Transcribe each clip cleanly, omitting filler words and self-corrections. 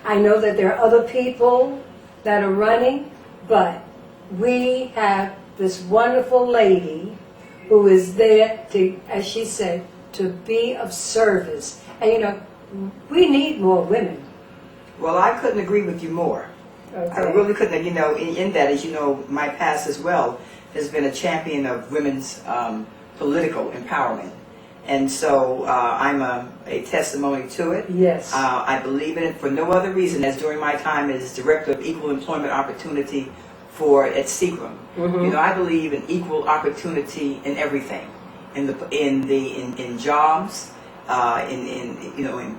I know that there are other people that are running, but we have this wonderful lady who is there to, as she said, to be of service. And you know, we need more women. Well, I couldn't agree with you more. Okay. I really couldn't. You know, in that, as you know, my past as well has been a champion of women's political empowerment. And so I'm a testimony to it. Yes. I believe in it for no other reason as during my time as Director of Equal Employment Opportunity at Seagram. Mm-hmm. You know, I believe in equal opportunity in everything, in jobs, in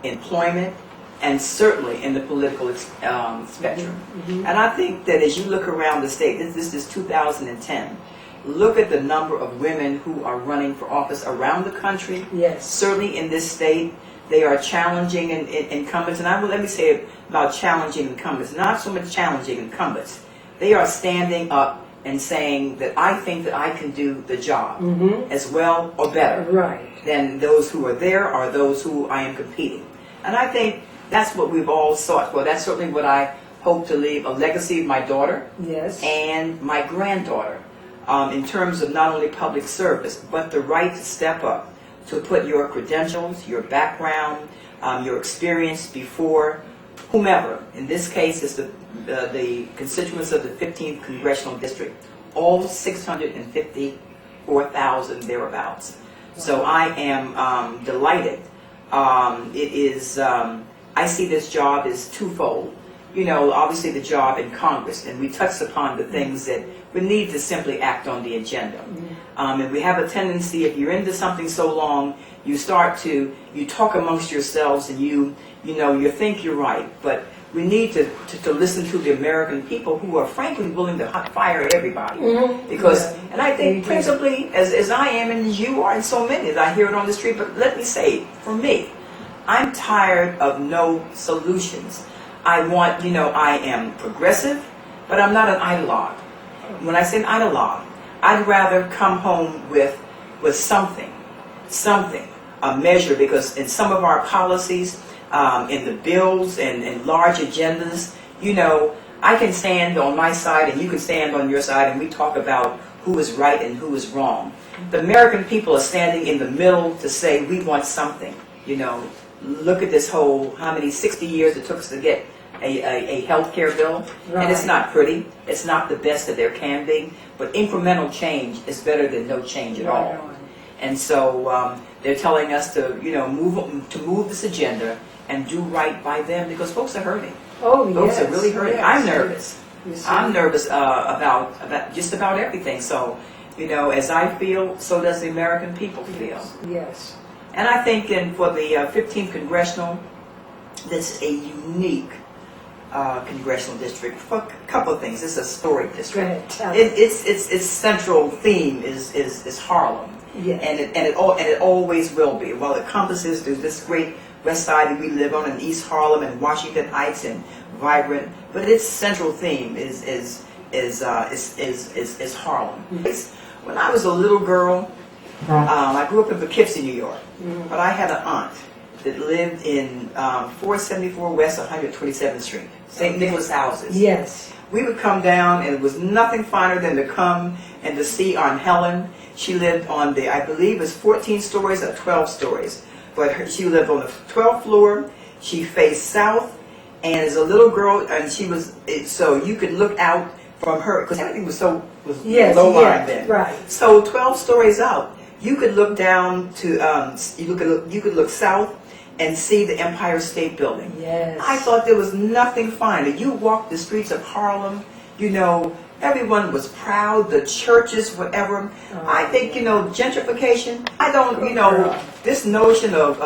employment, and certainly in the political spectrum. Mm-hmm. And I think that as you look around the state, this is 2010. Look at the number of women who are running for office around the country. Yes. Certainly in this state, they are challenging incumbents. And let me say about challenging incumbents, not so much challenging incumbents. They are standing up and saying that I think that I can do the job Mm-hmm. as well or better Right. than those who are there or those who I am competing. And I think that's what we've all sought for. That's certainly what I hope to leave a legacy of my daughter Yes. and my granddaughter. In terms of not only public service, but the right to step up, to put your credentials, your background, your experience before whomever. In this case, it's the constituents of the 15th Congressional District, all 654,000 thereabouts. Wow. So I am delighted. I see this job as twofold. You know, obviously the job in Congress, and we touched upon the things that we need to simply act on the agenda. And we have a tendency, if you're into something so long, you talk amongst yourselves and you think you're right, but we need to listen to the American people who are frankly willing to fire everybody. Mm-hmm. Because, and I think principally, as I am and as you are and so many, as I hear it on the street, but let me say, for me, I'm tired of no solutions. I am progressive, but I'm not an ideologue. When I say an ideologue, I'd rather come home with something, a measure, because in some of our policies, in the bills and large agendas, you know, I can stand on my side and you can stand on your side and we talk about who is right and who is wrong. The American people are standing in the middle to say we want something, you know. Look at this whole, 60 years it took us to get a health care bill, right. And it's not pretty, it's not the best that there can be, but incremental change is better than no change at all. And so they're telling us to, move this agenda and do right by them because folks are hurting. Oh, folks yes. are really hurting. Yes. I'm nervous. I'm nervous about just about everything. So, as I feel, so does the American people feel. Yes. And I think for the 15th Congressional, this is a unique congressional district for a couple of things. It's a historic district. Its central theme is Harlem. Yes. And it always will be. While it encompasses this great west side that we live on in East Harlem and Washington Heights and vibrant, but its central theme is Harlem. Mm-hmm. When I was a little girl, I grew up in Poughkeepsie, New York, mm-hmm. but I had an aunt that lived in 474 West 127th Street, St. Nicholas houses. Yes. We would come down, and it was nothing finer than to come and to see Aunt Helen. She lived on I believe it was 14 stories or 12 stories, but she lived on the 12th floor. She faced south, and as a little girl, and so you could look out from her, because everything was low line then. Right. So 12 stories out, you could look down to, you could look south and see the Empire State Building. Yes. I thought there was nothing finer. You walked the streets of Harlem, everyone was proud, the churches, whatever. I think, gentrification, I don't, this notion of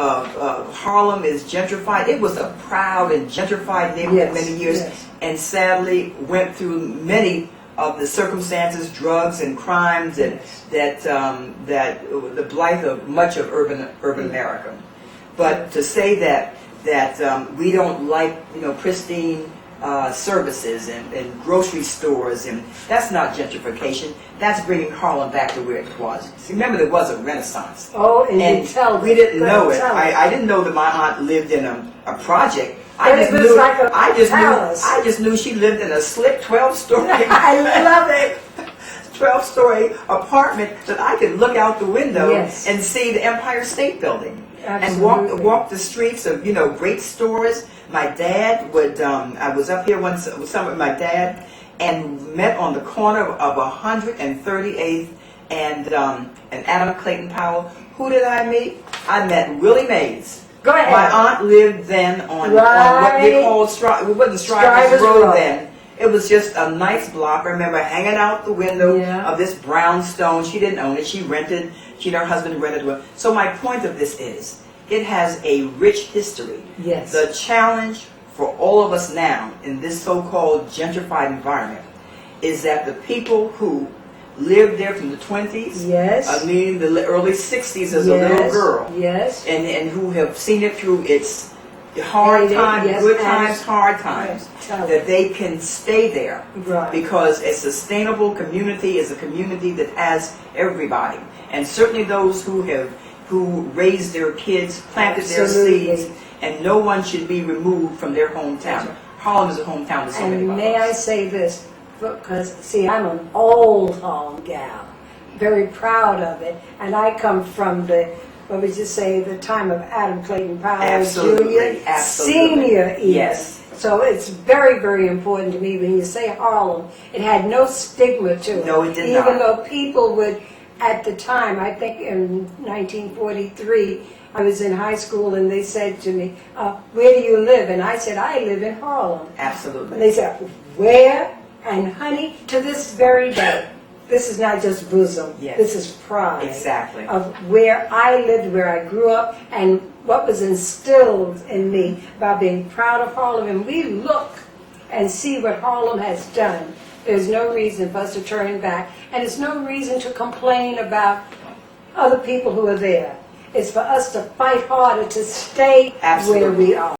Harlem is gentrified. It was a proud and gentrified neighborhood many years, and sadly went through many of the circumstances, drugs and crimes that the blight of much of urban America. But to say that we don't like pristine services and grocery stores, and that's not gentrification. That's bringing Harlem back to where it was. See, remember, there was a Renaissance. Oh, and we didn't know it. I didn't know that my aunt lived in a project. But it was like a palace. I just knew she lived in a slick 12-story. I love it. 12-story apartment that I could look out the window Yes. and see the Empire State Building. Absolutely. And walk the streets of, great stores. My dad would, I was up here one summer with my dad and met on the corner of 138th and Adam Clayton Powell. Who did I meet? I met Willie Mays. Go ahead. My aunt lived then on what they called, it wasn't Strivers Road then. It was just a nice block. I remember hanging out the window of this brownstone. She didn't own it. She rented. She and her husband rented it. So my point of this is, it has a rich history. Yes. The challenge for all of us now in this so-called gentrified environment is that the people who lived there from the 20s, Yes. I mean the early 60s as a little girl, Yes. and who have seen it through its hard times, good times, hard times, that they can stay there. Right. Because a sustainable community is a community that has everybody. And certainly those who raised their kids, planted their seeds, and no one should be removed from their hometown. Right. Harlem is a hometown to so many And of may I us. say this, because, see, I'm an old Harlem gal, very proud of it, and I come from the, what would you say, the time of Adam Clayton Powell, Absolutely, Jr., absolutely. senior even. Yes. So it's very, very important to me when you say Harlem. It had no stigma to it. No, it did Even not. though people would, at the time, I think in 1943, I was in high school and they said to me, where do you live? And I said, I live in Harlem. Absolutely. And they said, where? And honey, to this very day, this is not just bosom. Yes. This is pride. Exactly. Of where I lived, where I grew up, and what was instilled in me about being proud of Harlem. And we look and see what Harlem has done. There's no reason for us to turn back. And it's no reason to complain about other people who are there. It's for us to fight harder to stay Absolutely. where we are.